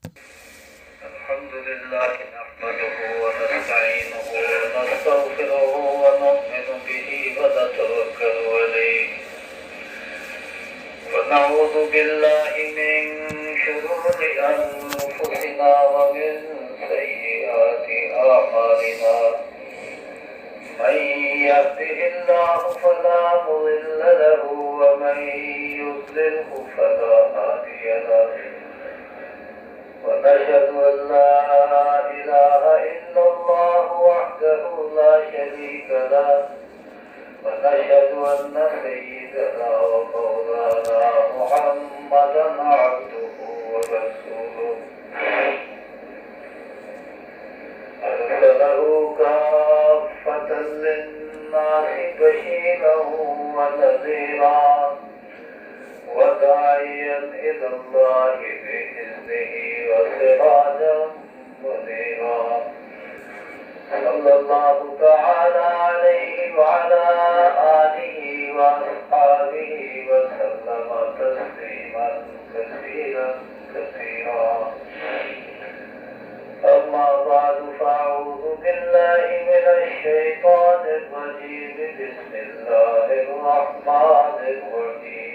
الحمد لله نحمده ونستعينه ونستغفره ونؤمن به ونتوكل عليه ونعوذ بالله من شرور أنفسنا ومن سيئات أعمالنا من يهده الله فلا مضل له ومن يضلله فلا هادي له ونشهد أن لا إله إلا الله وحده لا شريك له ونشهد أن سيدنا ومولانا محمدا عبده ورسوله أرسله كافة للناس بشيرا ونذيرا وداعيا إلى الله بإذنه وسراجا منيرا صلى الله تعالى عليه وعلى آله وأصحابه وسلم تسليما كثيرا كثيرا أما بعد فأعوذ بالله من الشيطان الرجيم بسم الله الرحمن الرحيم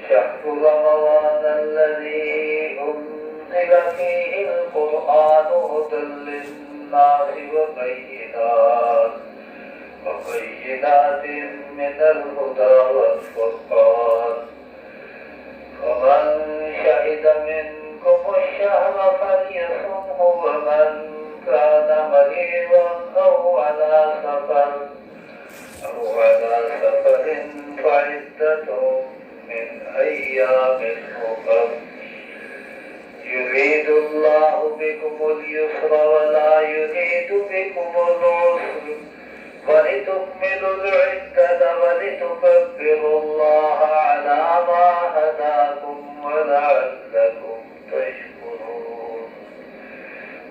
شهر رمضان الذي أنزل فيه القرآن هدى للناس وبينات من الهدى والفرقان ومن شهد منكم الشهر فليصمه ومن كان مريضا أو على سفر فعدة من أيام أخر يريد الله بكم اليسر ولا يريد بكم العسر ولتكملوا العدة ولتكبروا الله على ما هداكم ولعلكم تشكرون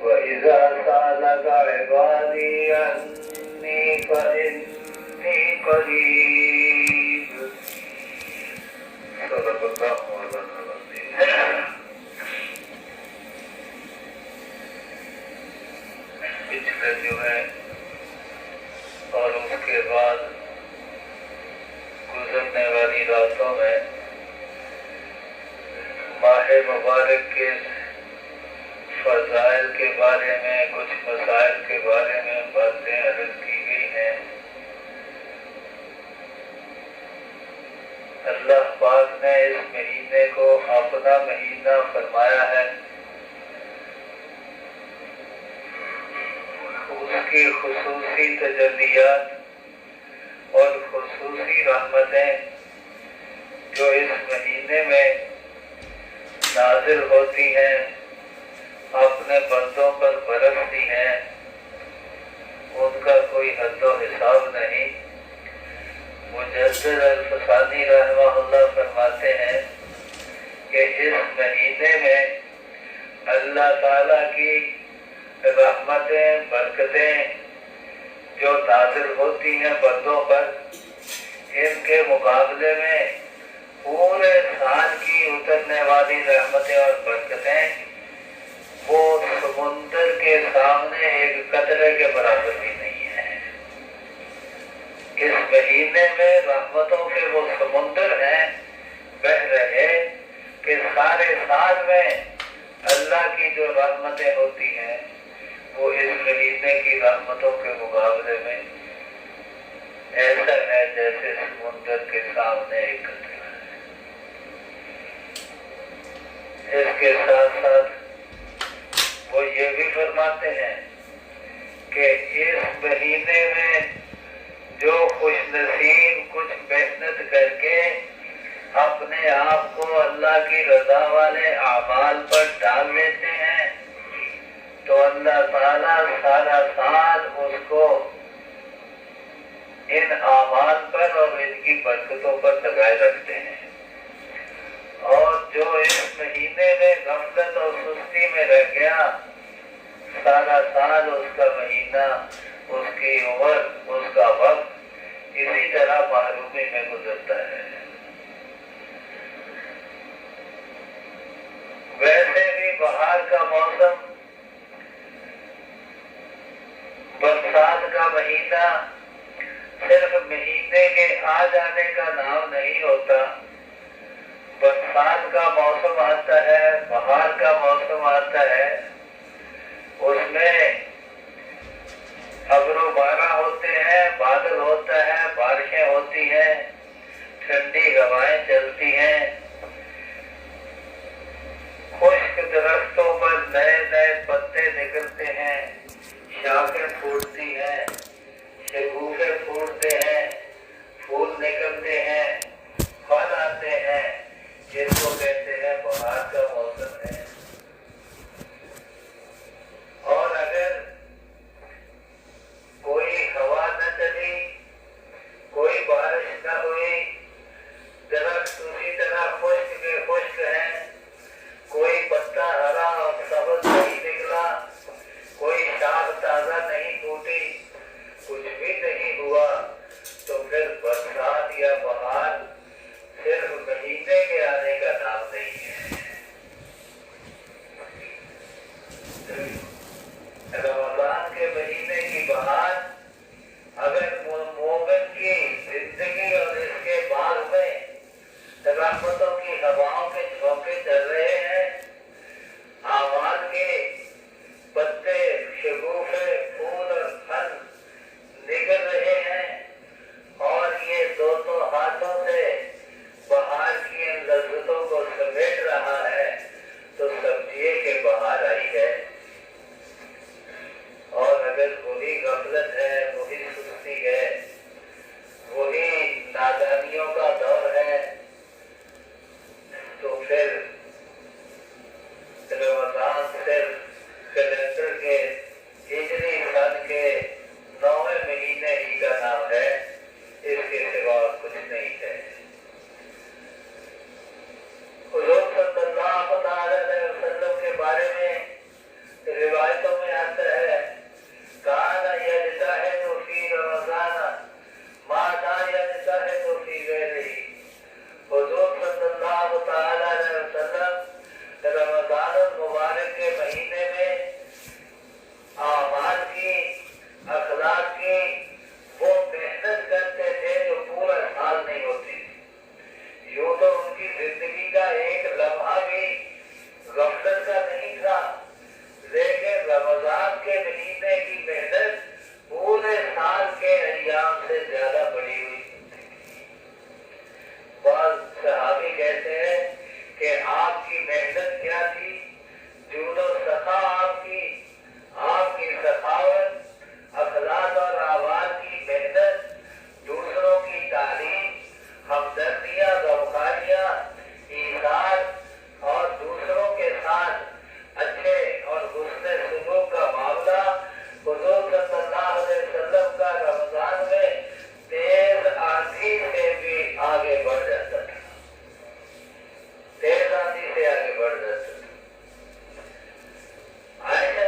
وإذا سألك عبادي عني فإني قريب صدق الله مولانا العظيم. پچھلے جو ہے اور اس کے بعد گزرنے والی راتوں میں ماہ مبارک کے فضائل کے بارے میں کچھ مسائل کے بارے میں باتیں عرض کی گئی ہیں. اللہ پاک نے اس مہینے کو اپنا مہینہ فرمایا ہے. اس کی خصوصی تجلیات اور خصوصی رحمتیں جو اس مہینے میں نازل ہوتی ہیں اپنے بندوں پر برستی ہیں ان کا کوئی حد و حساب نہیں. مجدد الفسانی رحمہ اللہ فرماتے ہیں کہ اس مہینے میں اللہ تعالیٰ کی رحمتیں برکتیں جو نازل ہوتی ہیں بندوں پر ان کے مقابلے میں پورے سال کی اترنے والی رحمتیں اور برکتیں وہ سمندر کے سامنے ایک قطرے کے برابر بھی نہیں ہیں. اس مہینے میں رحمتوں کے وہ سمندر ہیں بہ رہے کہ سارے سال میں اللہ کی جو رحمتیں ہوتی ہیں وہ اس مہینے کی رحمتوں کے مقابلے میں ایسا ہے جیسے سمندر کے سامنے ایک قطرہ ہے. اس کے ساتھ ساتھ وہ یہ بھی فرماتے ہیں کہ اس مہینے میں جو خوش نصیب کچھ محنت کر کے اپنے آپ کو اللہ کی رضا والے اعمال پر ڈال لیتے ہیں تو اللہ تعالیٰ سارا سال اس کو ان اعمال پر اور ان کی برکتوں پر لگائے رکھتے ہیں. اور جو اس مہینے میں غفلت اور سستی میں رہ گیا سارا سال اس کا مہینہ اس کی عمر اس کا وقت اسی طرح محرومی میں گزرتا ہے. بہار کا موسم، برسات کا مہینہ صرف مہینے کے آ جانے کا نام نہیں ہوتا۔ برسات کا موسم آتا ہے، بہار کا موسم آتا ہے، اس میں ابر و بارہ ہوتے ہیں، بادل ہوتا ہے، بارشیں ہوتی ہیں، ٹھنڈی ہوائیں چلتی ہیں، خشک درختوں پر نئے نئے پتے نکلتے ہیں، شاخیں پھوٹتی ہیں، شگوفے پھوٹتے ہیں، پھول نکلتے ہیں، پھل آتے ہیں، جس کو کہتے ہیں بہار کا موسم ہے۔ اور اگر کوئی ہوا نہ چلی، کوئی بارش نہ ہوئی، درخت اسی طرح خشک کے خشک ہیں، کوئی پتا ہرا اور سبز نہیں نکلا، کوئی شاخ تازہ نہیں ٹوٹی، کچھ بھی نہیں ہوا، تو پھر برسات یا بہار صرف مہینے کے آنے کا نام نہیں ہے۔ رمضان کے مہینے کی بہار اگر مومن کی زندگی اور اس کے باغ میں رحمتوں کی ہواؤں کے جھونکے چل رہے ہیں، آواز کے پتے، شگوفے، پھول اور پھل نکل رہے ہیں، اور یہ دونوں ہاتھوں سے بہار کی ان لذتوں کو سمیٹ رہا ہے، تو سمجھیے کہ بہار آئی ہے۔ اور اگر وہی غفلت ہے، وہی سستی ہے، وہی نادانیوں کا دور ہے، تو پھر رمضان صرف کیلنڈر کے ہجری سن کے 9ویں مہینے ہی کا نام ہے، اس کے سوا کچھ نہیں ہے۔ حضور صلی اللہ علیہ وسلم کے بارے میں روایتوں میں آتا ہے، کان یجتہد فی رمضان ما لا یجتہد فی غیرہ۔ حضور صلی اللہ تعالی علیہ وسلم رمضان المبارک کے مہینے میں اعمال کی، اخلاق کی وہ محنت کرتے تھے جو پورا سال نہیں ہوتی تھی۔ یوں تو ان کی زندگی کا ایک لمحہ بھی غفلت کا نہیں تھا، لیکن رمضان کے مہینے کی محنت پورے سال کے ایام سے زیادہ بڑی ہوئی تھی۔ بعض صحابی کہتے ہیں کہ آپ کی محنت کیا تھی، جود و سخا آپ کی سخاوت، اخلاق اور اعمال کی محنت، دوسروں کی تعلیم، ہمدردیاں، غمخاریاں، ایثار اور دوسروں کے ساتھ اچھے اور حسن سلوک کا معاملہ حضور صلی اللہ علیہ وسلم کا رمضان میں تیز آندھی سے بھی آگے بڑھ جاتا تھا، تیز آندھی سے آگے بڑھ جاتا تھا۔ عائشہ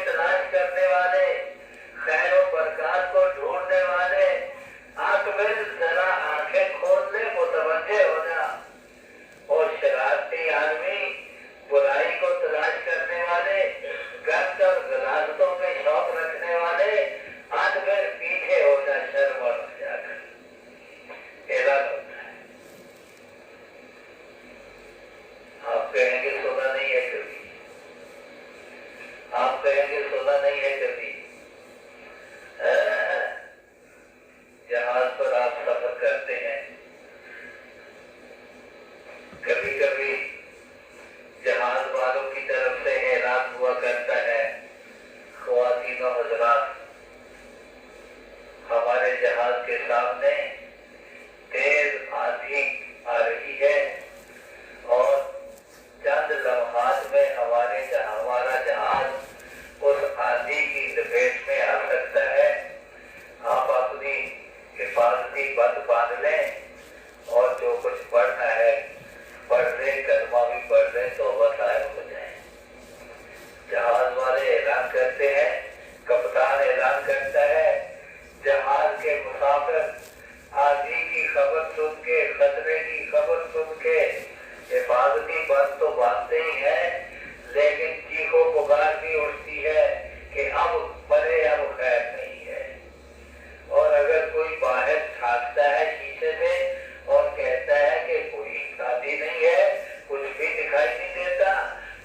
تلاش کرنے والے، خیر و برکات کو ڈھونڈنے والے، اکبر ذرا آنکھیں کھول لے، متوجہ ہو جا۔ اور شرارتی آدمی، برائی کو تلاش کرنے والے، گند اور غلاظتوں میں شوق رکھنے والے، اکبر پیچھے ہو جا، شرم اور حیا کر۔ اعلان ہوتا ہے، آپ کہیں گے سنا نہیں ہے کبھی، آپ کہیں گے سنا نہیں ہے کبھی۔ جہاز پر آپ سفر کرتے ہیں، کبھی کبھی جہاز والوں کی طرف سے اعلان ہوا کرتا ہے، خواتین و حضرات، ہمارے جہاز کے سامنے تیز آندھی آ رہی ہے اور چند لمحات میں ہمارا جہاز اس آندھی کی لپیٹ میں آ سکتا ہے۔ آپ اپنی حفاظتی بند باندھ لیں اور جو کچھ پڑھنا ہے پڑھ لیں، کلمہ بھی پڑھ لیں، توبہ طائب ہو جائیں۔ جہاز والے اعلان کرتے ہیں، کپتان اعلان کرتا ہے، جہاز کے مسافر آندھی کی خبر سن کے، خطرے کی خبر سن کے حفاظتی بند تو باندھتے ہی ہیں، لیکن چیخو پکار بھی اٹھتی ہے کہ اب بڑے اب خیر نہیں ہے۔ اور اگر کوئی باہر جھانکتا ہے شیشے سے اور کہتا ہے کہ کوئی شادی نہیں ہے، کچھ بھی دکھائی نہیں دیتا،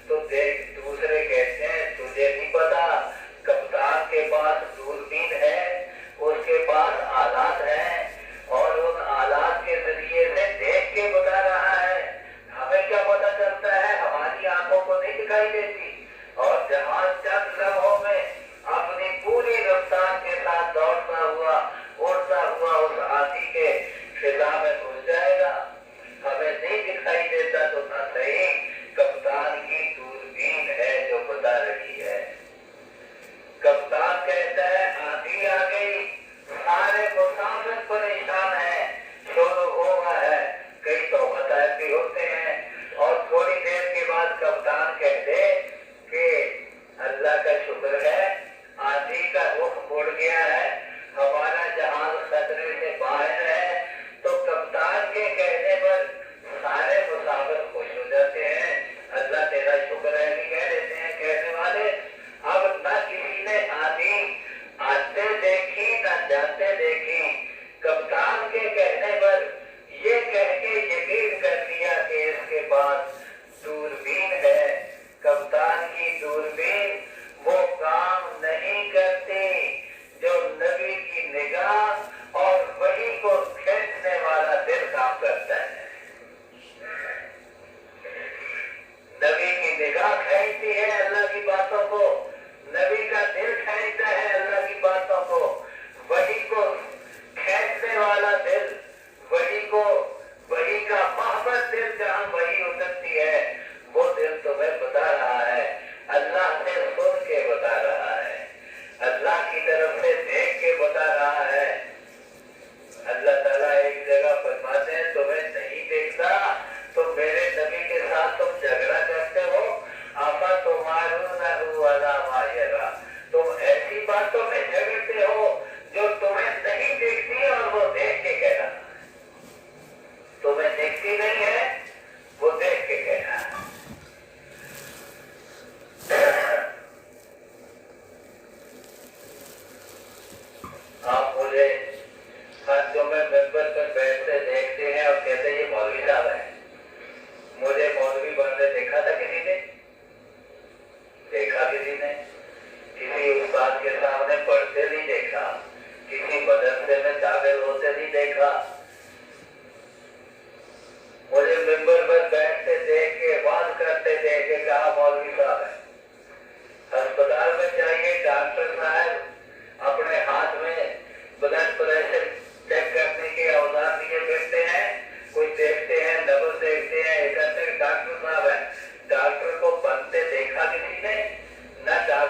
تو دیکھ دوسرے کہتے ہیں تجھے نہیں پتا، کپتان کے پاس دوربین ہے، اس کے پاس آلات ہیں اور ان آلات کے ذریعے سے دیکھ کے بتا رہا ہے، ہمیں کیا پتا چلتا ہے، ہماری آنکھوں کو نہیں دکھائی دیتی۔ اور جہاز چند لمحوں میں اپنی پوری رفتار کے ساتھ دوڑتا ہوا، اڑتا ہوا اس آندھی کے فضا میں گھس جائے گا، ہمیں نہیں دکھائی دیتا تو نہ صحیح، کپتان کی دوربین ہے جو بتا رہی ہے۔ کپتان کہتا ہے آندھی آ گئی، سارے مسافر پریشان ہیں، شور ہوا ہے، کئی تو غائب بھی ہوتے ہیں، اور تھوڑی دیر کے بعد کپتان کہہ دے کہ اللہ کا شکر ہے آندھی کا رخ مڑ گیا ہے، ہمارا جہاز خطرے سے باہر ہے، تو کپتان کے کہنے پر سارے مسافر خوش ہو جاتے ہیں، اللہ تیرا شکر ہے بھی کہہ دیتے ہیں کہنے والے۔ اب نہ کسی نے آندھی آتے دیکھی نہ جاتے دیکھی، کپتان کے کہنے پر یہ کہہ کے یقین کر لیا کہ اس کے پاس دوربین ہے۔ کپتان کی دوربین وہ کام نہیں کرتی جو نبی کی نگاہ اور وحی کو کھینچنے والا دل کام کرتا ہے۔ نبی کی نگاہ کھینچتی ہے اللہ کی باتوں کو، نبی کا دل کھینچتا ہے اللہ کی باتوں کو، وحی کو کھینچنے والا دل، وحی کا محبت دل جہاں وحی اترتی ہے، وہ دل تمہیں بتا رہا ہے، اللہ سے سن کے بتا رہا ہے، اللہ کی طرف سے دیکھ کے بتا رہا ہے۔ اللہ تعالیٰ ایک جگہ فرماتے ہیں تمہیں نہیں دیکھتا تو میرے نبی کے ساتھ تم جھگڑا کرتے ہو، آپا تمہارو والا مایرا، تم ایسی باتوں میں جھگڑتے ہو جو تمہیں نہیں دیکھتی اور وہ دیکھ کے کہہ رہا ہے، تمہیں دیکھتی نہیں ہے وہ دیکھ کے کہہ رہا ہے۔ آپ مجھے ہر جمعے ممبر پر بیٹھتے دیکھتے ہیں اور کہتے ہیں یہ مولوی صاحب ہے، مجھے مولوی بنتے دیکھا تھا کسی نے؟ دیکھا کسی نے؟ کسی استاد کے سامنے پڑھتے نہیں دیکھا، کسی مدرسے میں داخل ہوتے نہیں دیکھا، مجھے ممبر پر بیٹھتے دیکھ کے بات کرتے دیکھ کے کہا مولوی صاحب ہے۔ ہسپتال میں جائیے، ڈاکٹر صاحب اپنے ہاتھ میں بلڈ پریشر چیک کرنے کے اوزار لیے بیٹھتے ہیں، کچھ دیکھتے ہیں، نبض دیکھتے ہیں، ڈاکٹر صاحب ہے، ڈاکٹر کو بنتے دیکھا کسی نے؟ نہ ڈاکٹر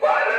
12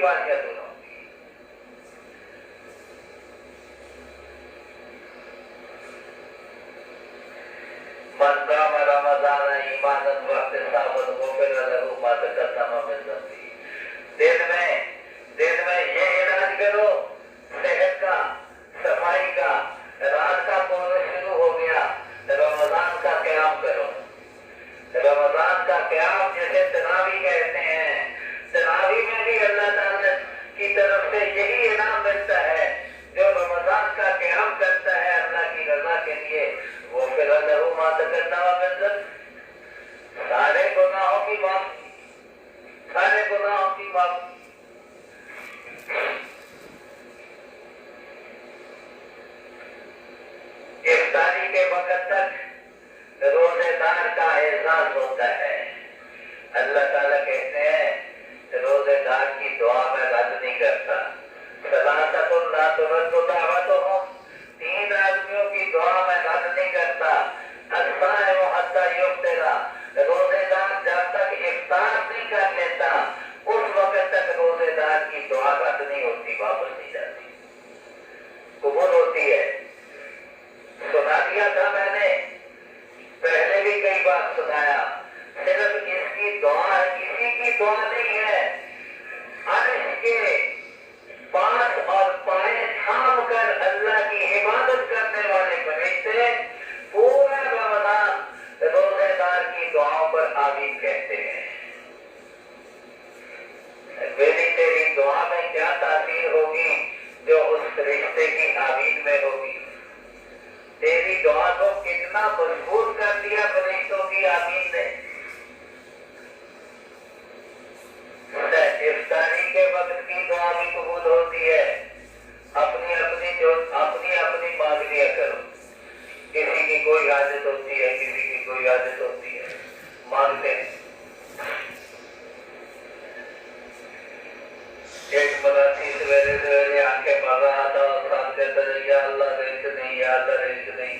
بیماریاں دور ہوں گی. من قام رمضان ایمانا واحتسابا غفر له ما تقدم من ذنبه. دن میں یہ علاج کرو صحت کا، صفائی کا. رات کا پورا شروع ہو گیا، رمضان کا قیام کرو. رمضان کا قیام جسے تراویح کہتے ہیں، تراویح میں بھی اللہ تعالیٰ کی طرف سے یہی انعام ملتا ہے. جو رمضان کا قیام کرتا ہے اللہ کی رضا کے لیے، وہ پھر اللہ ما تقدم من ذنبہ، سارے گناہوں کی معافی، سارے گناہوں کی معافی. افطاری کے وقت تک روزے دار کا احساس ہوتا ہے. اللہ تعالیٰ کہتے ہیں روزے دار کی دعا میں رد نہیں کرتا. ثلاثۃ لا ترد دعوتهم، 3 آدمیوں کی دعا میں رد نہیں کرتا. الصائم حتی یفطر، روزے دار جب تک افطار نہیں کر لیتا اس وقت تک روزے دار کی دعا رد نہیں ہوتی، واپس نہیں جاتی، قبول ہوتی ہے. سنا دیا تھا میں نے، پہلے بھی کئی بار سنایا. صرف اس کی دعا کسی کی دعا نہیں ہے. عرش کے پاس اور پائے تھام کر اللہ کی عبادت کرنے والے فرشتے پورا رمضان روزے دار کی دعاؤں پر آمین کہتے ہیں. میری تیری دعا میں کیا تاثیر ہوگی جو اس فرشتے کی آمین میں ہوگی. تیری دعا کو کتنا مضبوط کر دیا فرشتوں کی آمین نے. افطاری کے وقت کی دعا بھی قبول ہوتی ہے. اپنی اپنی مانگ لیا کرو. کسی کی کوئی حاجت ہوتی ہے، کسی کی کوئی حاجت ہوتی ہے، مانگتے ہیں. ایک مراسی سویرے سویرے آنکھیں مار رہا تھا اور ساتھ کہتا ہے یا اللہ رزق نہیں، یا اللہ رزق نہیں.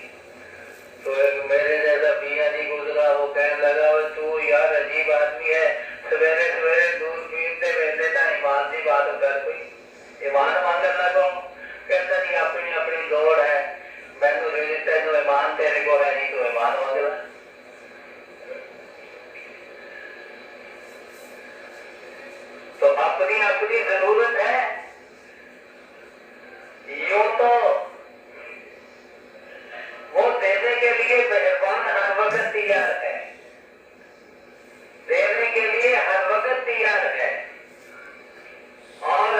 تو ایک میرے جیسا میاں نہیں گزرا، وہ کہنے لگا تو یار عجیب آدمی ہے، سویرے سویرے دودھ پیتے ویسے تھا، ایمان کی بات کر کوئی ایمان مانگن لگا. کہتا نہیں اپنی اپنی دوڑ ہے، میں تو تینوں ایمان تیرے کو ہے نہیں تو ایمان مانگ رہا. تو اپنی اپنی ضرورت ہے. یوں تو وہ دینے کے لیے مہربان ہر وقت تیار ہے، دینے کے لیے ہر وقت تیار ہے. اور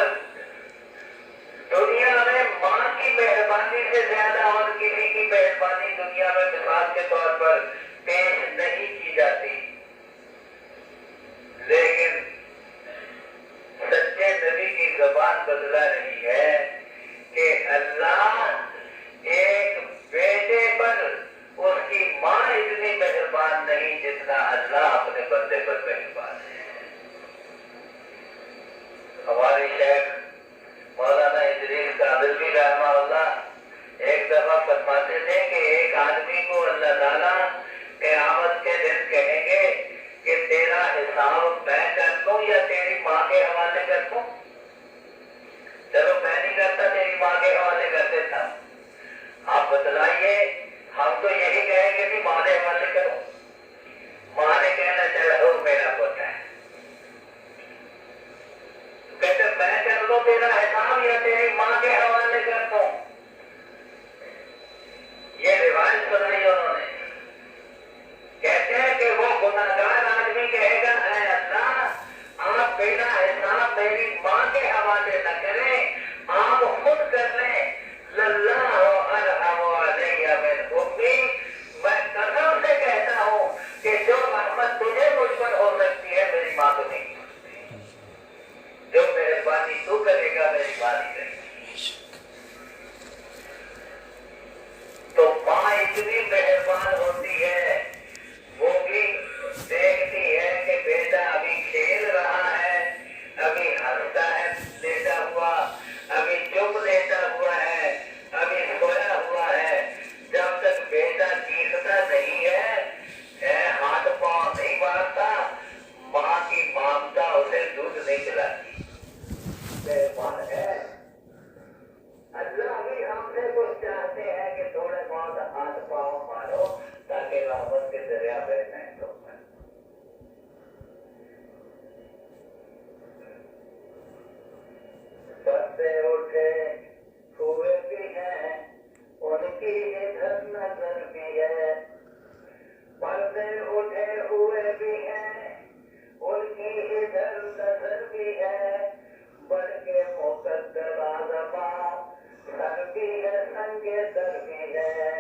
دنیا میں ماں کی مہربانی سے زیادہ اور کسی کی مہربانی دنیا میں مثال کے طور پر پیش نہیں کی جاتی. لیکن سچے نبی کی زبان بدلا رہی ہے کہ اللہ ایک بیٹے پر اس کی ماں اتنی مہربان نہیں جتنا اللہ اپنے بندے پر مہربان ہے. ہمارے شیخ مولانا ادریس کاندھلوی رحمہ اللہ ایک دفعہ فرماتے تھے کہ ایک آدمی کو اللہ تعالیٰ قیامت کے دن کہیں گے کہ تیرا حساب میں کر دوں یا تیری ماں کے حوالے کر دوں. چلو میں نہیں کرتا، تیری ماں کے حوالے کر دیتا. آپ بتلائیے، ہم تو یہی کہیں گے کہ ماں کے حوالے کرو. ماں نے کہنا چلو میرا پوتا ہے، کہتے میں کر لوں تیرا حساب یا تیری ماں کے حوالے کر دوں. یہ روایت سنائی انہوں نے. کہتے ہیں کہ وہ گناہگار آدمی کہے گا اے اللہ آپ میرا حساب میری ماں کے حوالے نہ کریں، آپ خود کر لیں. اللہ ارحم علیہ من امی، میں قسم سے کہتا ہوں کہ جو رحمت تجھے مجھ پر ہو سکتی ہے میری ماں کو نہیں. جو مہربانی تو کرے گا میری ماں نہیں کرے گی. تو ماں اتنی مہربان ہوتی ہے، وہ بھی دیکھتی ہے کہ بیٹا ابھی کھیل رہا ہے، ابھی ہنستا ہے لیٹا ہوا، ابھی چپ لیٹا ہوا ہے، ابھی سویا ہوا ہے. جب تک بیٹا چیختا نہیں ہے، ہاتھ پاؤں نہیں مارتا، ماں کی ممتا اسے دودھ نہیں پلاتی. مہربان ہے. اللہ بھی ہم سے کچھ چاہتے ہیں کہ تھوڑے بہت ہاتھ پاؤں مارو تاکہ رحمت کے دریا بہ جائیں. تو پردے اٹھے ہوئے بھی ہیں ان کی ادھر نظر بھی ہے. پردے اٹھے ہوئے بھی ہیں ان کی ادھر نظر بھی ہے. بڑھ کے مقدر آزما سر بھی ہے سنگے در بھی ہے.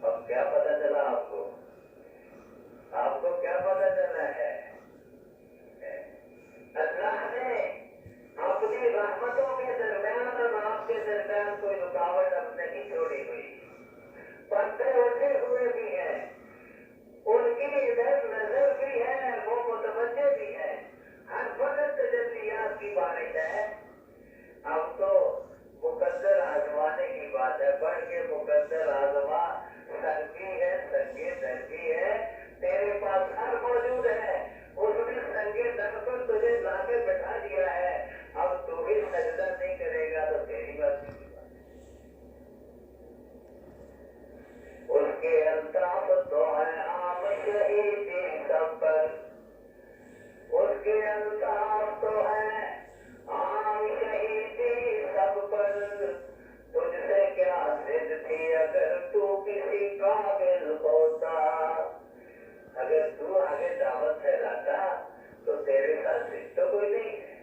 اب کیا پتا چلا آپ کو؟ آپ کو کیا پتا چلا ہے؟ اللہ نے اپنی رحمتوں کے درمیان اور آپ کے درمیان کوئی رکاوٹ اب نہیں چھوڑی ہوئی. پردے اٹھے ہوئے بھی ہیں ان کی ادھر نظر بھی ہے وہ متوجہ بھی ہے. ہر وقت تجلیات کی بارش ہے. اب تو مقدر آزمانے کی بات ہے. بڑھ کے مقدر آزما سر بھی ہے سنگے در بھی ہے. تیرے پاس ہر موجود ہے. اس نے سنگے در پر تجھے لا کے بٹھا دیا ہے. اب تو بھی سجدہ نہیں کرے گا تو تیری بات نہیں. اس کے الطاف تو ہے عام شہیدی سب پر. اس کے الطاف تو ہے عام شہیدی سب پر. تجھ سے کیا ضد تھی اگر تو کسی قابل ہوتا. اگر تو آگے دعوت پھیلاتا تو تیرے ساتھ ضد تو کوئی نہیں ہے.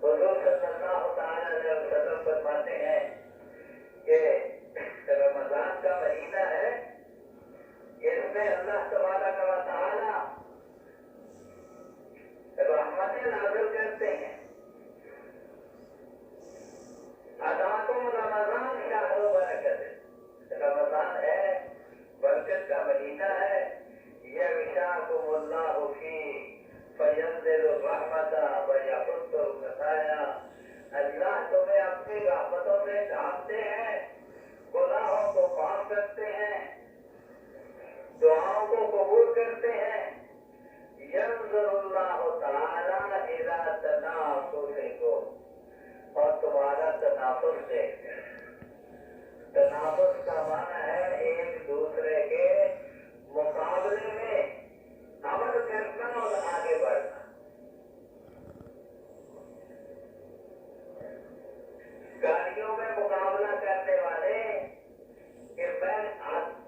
حضور صلی اللہ تعالی علیہ وسلم فرماتے ہیں کہ رمضان کا مہینہ ہے اس میں اللہ تبارک و تعالی رحمتیں نازل کرتے ہیں. اتاکم رمضان شہر برکت. رمضان ہے برکت کا مہینہ ہے. یغشاکم اللہ فیہ فینزل الرحمۃ ویحط الخطایا. اللہ تمہیں اپنی رحمتوں سے ڈھانپتے ہیں گناہوں کو معاف کرتے ہیں دعاؤں کو قبول کرتے ہیں. ینظر اللہ تعالی الی تنافسکم اور تمہارا تنافس دیکھتے ہیں. تنافس کا معنی ہے ایک دوسرے کے مقابلے میں عمل کرنا اور آگے بڑھنا. گاڑیوں میں مقابلہ کرنے والے کہ میں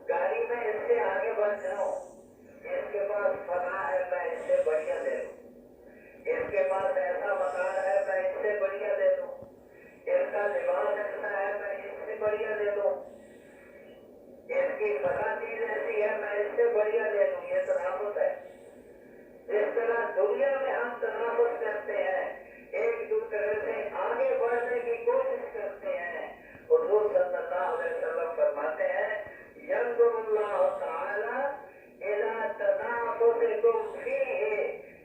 گاڑی میں اس سے آگے بڑھ جاؤں. اس کے پاس فنا ہے میں اس سے بڑھیا لے لوں. اس کے پاس ایسا مکان ہے میں اس سے بڑھیا لے لوں. اس کا لباس ایسا ہے میں اس سے بڑھیا لے لوں. اس کی فنا چیز ایسی ہے میں اس سے بڑھیا لے لوں. یہ تنافس ہے. جس طرح دنیا میں ہم تنافس کرتے ہیں ایک دوسرے سے آگے بڑھنے کی کوشش کرتے ہیں. حضور صلی اللہ علیہ وسلم فرماتے ہیں ینظر اللہ تعالی الی تنافسکم فیہ.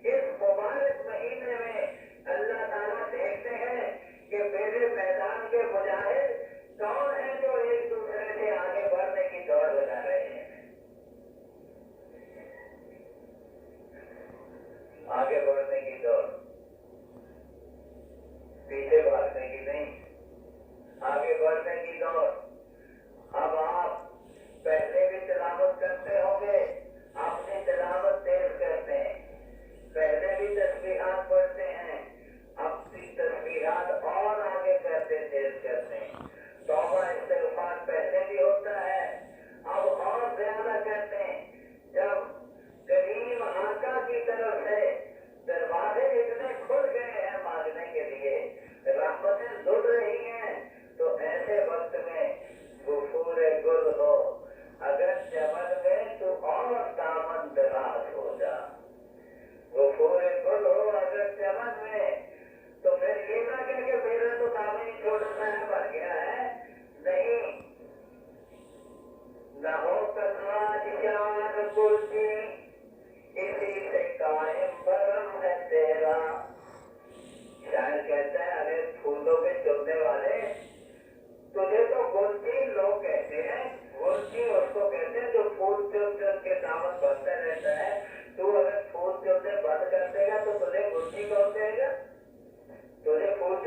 اس مبارک مہینے میں اللہ تعالیٰ دیکھتے ہیں کہ میرے میدان کے مجاہد کون ہیں جو ایک دوسرے سے آگے بڑھنے کی دوڑ لگا رہے ہیں. آگے بڑھنے کی دوڑ, پیچھے بھاگنے کی نہیں, آگے بڑھنے کی دوڑ. اب آپ پہلے بھی تلاوت کرتے ہوں گے, اپنی تلاوت تیز کرتے ہیں. پہلے بھی تسبیحات پڑھتے ہیں, اپنی تسبیحات اور آگے کرتے تیز کرتے ہیں. توبہ استغفار پہلے بھی ہوتا ہے, اب اور زیادہ کرتے ہیں. جب کریم آقا کی طرف سے دروازے اتنے کھل گئے ہیں مانگنے کے لیے, رحمتیں لٹ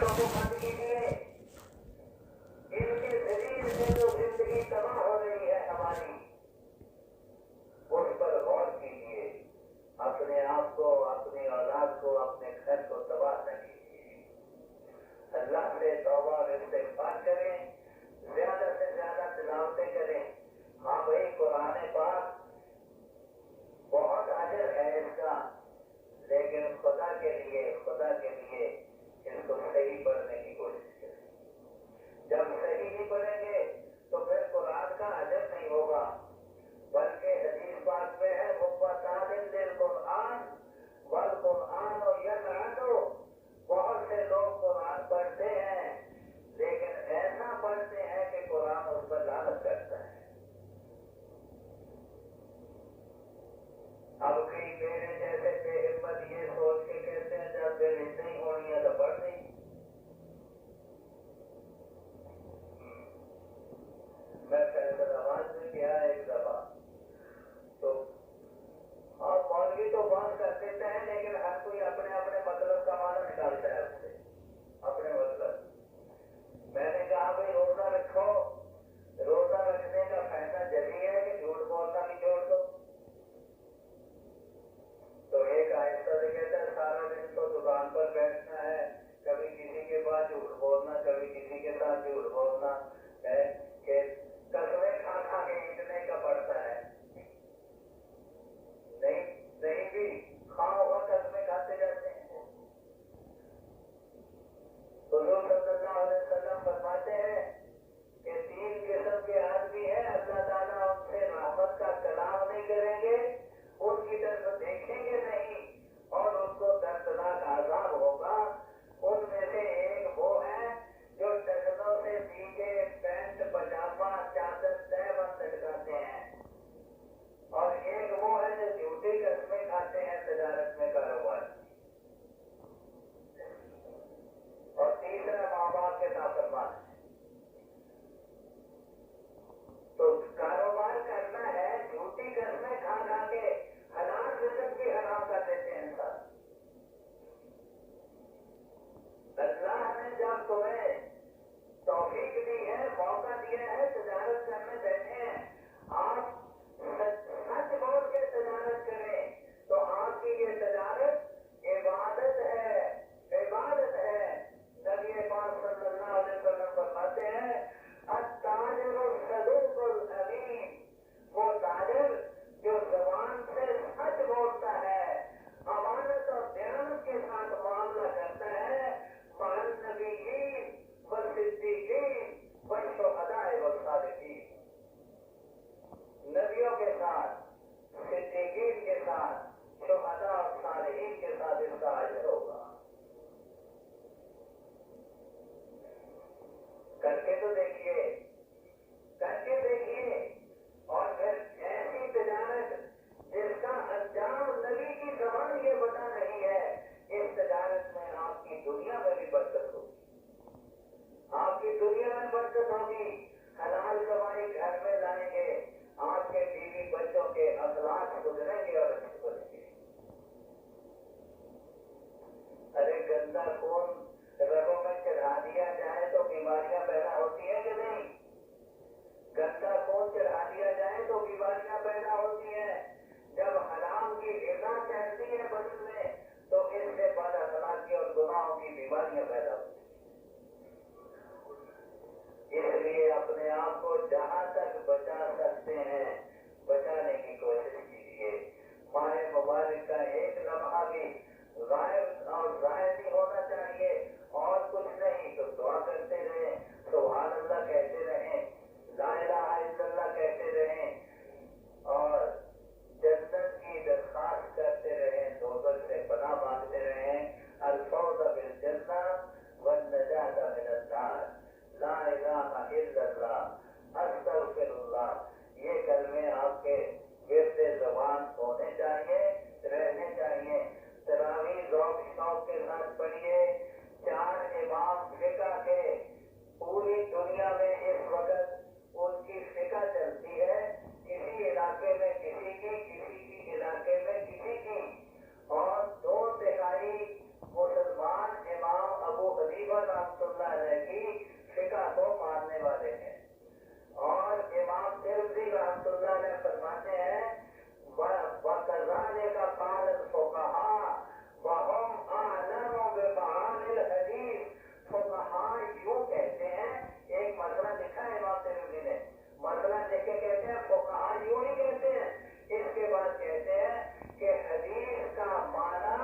باتوں کو بند کیجیے. ان کے ذریعے سے جو زندگی تباہ ہو رہی ہے ہماری, اس پر غور کیجیے. اپنے آپ کو, اپنی اولاد کو, اپنے گھر کو تباہ نہ کیجیے. اللہ سے توبہ اور استغفار کریں, زیادہ سے زیادہ تلاوتیں کریں. ہاں بھائی, قرآن پاک بہت اجر ہے اس کا, لیکن خدا کے لیے اس کو صحیح پڑھنے کی کوشش کریں. جب صحیح نہیں پڑھیں گے تو پھر قرآن کا اجر نہیں ہوگا, بلکہ حدیث پاک میں ہے مفاتان للقرآن والقرآن یلعنہ. بہت سے لوگ قرآن پڑھتے ہیں لیکن ایسا پڑھتے ہیں کہ قرآن اس پر لعنت کرتا ہے. اب کئی میرے جیسے بے ہمت یہ سوچ کے کہتے ہیں جب دل نہیں ہونی ہے تو پڑھ نہیں. میں فیصل آباد میں گیا ایک دفعہ, تو آپ مولوی تو بات کر دیتے ہیں لیکن ہر کوئی اپنے اپنے مطلب کا معنی نکالتا ہے اس سے, اپنے مطلب. میں نے کہا بھائی روزہ رکھو, روزہ رکھنے کا فائدہ جبھی ہے کہ جھوٹ بولنا بھی چھوڑ دو. تو ایک آہستہ سے کہتا ہے سارا دن تو دکان پر بیٹھنا ہے, کبھی کسی کے پاس جھوٹ بولنا, کبھی کسی کے ساتھ جھوٹ بولنا ہے, کہ قسمیں کھا کھا کے اتنے کا پڑتا ہے. نہیں بھی کھاؤ ہوا قسمیں کھاتے جاتے ہیں. حضور صلی اللہ علیہ وسلم فرماتے ہیں کہ 3 قسم کے آدمی ہیں, اللہ تعالیٰ ان سے رحمت کا کلام نہیں کریں گے, ان کی طرف دیکھیں گے نہیں, اور ان کو دردناک عذاب ہوگا. ان میں سے ایک وہ ہے جو ٹکنوں سے بھیگے پینٹ پجامہ چادر تہبند لٹکاتے ہیں, اور ایک وہ ہے جو جھوٹی قسمیں کھاتے ہیں تجارت میں, کاروبار. اور تیسرا ماں باپ کے نافرمان ہے. تو کاروبار کرنا ہے, جھوٹی قسمیں کھا کھا کے حلال رزق بھی حرام کر دیتے ہیں انسان. اللہ نے جب تمہیں توفیق دی ہے, موقع دیا ہے, تجارت کرنے بیٹھے ہیں, آپ سچ بول کے تجارت کریں, تو آپ کی یہ تجارت عبادت ہے, عبادت ہے. نبی پاک صلی اللہ علیہ وسلم فرماتے ہیں التاجر الصدوق الامین, وہ تاجر جو زبان سے سچ بولتا ہے, امانت اور دیانت کے ساتھ معاملہ کرتا ہے, مع النبیین والصدیقین والشہداء والصالحین, نبیوں کے ساتھ, صدیقین کے ساتھ, شہداء اور صالحین کے ساتھ اس کا اجر ہوگا. کر کے تو دیکھیے, کر کے دیکھیے. اور پھر ایسی تجارت جس کا انجام نبی کی زبان یہ بتا رہی ہے, اس تجارت میں آپ کی دنیا میں بھی برکت ہوگی, آپ کی دنیا میں برکت ہوگی. حلال کمائی گھر میں لائیں گے, آپ کے بیوی بچوں کے اخلاق گزریں گے اور اچھے بنیں گے. ارے گندا خون رگوں میں چڑھا دیا جائے تو بیماریاں پیدا ہوتی ہیں کہ نہیں؟ گندا خون چڑھا دیا جائے تو بیماریاں پیدا ہوتی ہیں. جب حرام کی غذا چڑھتی ہے بدن میں تو اس سے بد اخلاقی اور گناہوں کی بیماریاں پیدا ہوتی ہیں. اس لیے اپنے آپ کو جہاں تک بچا سکتے ہیں بچانے کی کوشش کیجیے. ماہ مبارک کا ایک لمحہ بھی غائب اور ضائع نہیں ہونا چاہیے. اور کچھ نہیں تو دعا کرتے رہیں, سبحان اللہ کہتے رہیں, لا الہ الا اللہ کہتے رہیں, اور جنت کی درخواست کرتے رہیں, دوزخ سے پناہ مانگتے رہیں. الفوز بالجنہ والنجاۃ من النار, لا الہ الا اللہ, استغفر اللہ. یہ کلمے آپ کے ورد زبان ہونے چاہیے, رہنے چاہیے. تراویح ذوق شوق کے ساتھ پڑھیے, رحمۃ اللہ علیہ کی فقہ کو ماننے والے ہیں، اور امام ترمذی رحمۃ اللہ علیہ فرماتے ہیں وَكَذَلِكَ قَالَ الْفُقَهَاءُ وَهُمْ أَعْلَمُ بِمَعَانِي الْحَدِيثِ، فقہاء یوں کہتے ہیں، ایک مسئلہ لکھا ہے امام ترمذی نے، مسئلہ لکھ کے کہتے ہیں فقہاء یوں ہی کہتے ہیں، اس کے بعد کہتے ہیں کہ حدیث کا معنی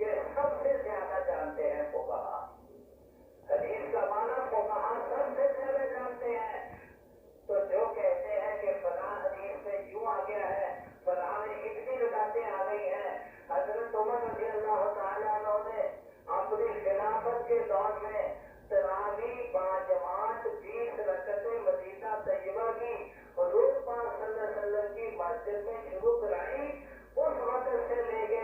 یہ سب سے زیادہ جانتے ہیں فقہاء، حدیث کا معنی فقہاء سب سے زیادہ جانتے ہیں۔ تو جو کہتے ہیں کہ فلاں حدیث میں یوں آ گیا ہے، فلاں میں اتنی رکعتیں آ گئی ہیں، حضرت عمر رضی اللہ تعالیٰ عنہ نے اپنی خلافت کے دور میں تراویح باجماعت 20 رکعتیں مدینہ طیبہ کی حضور پاک صلی اللہ علیہ وسلم کی مسجد میں شروع کرائی، اس وقت سے لے کے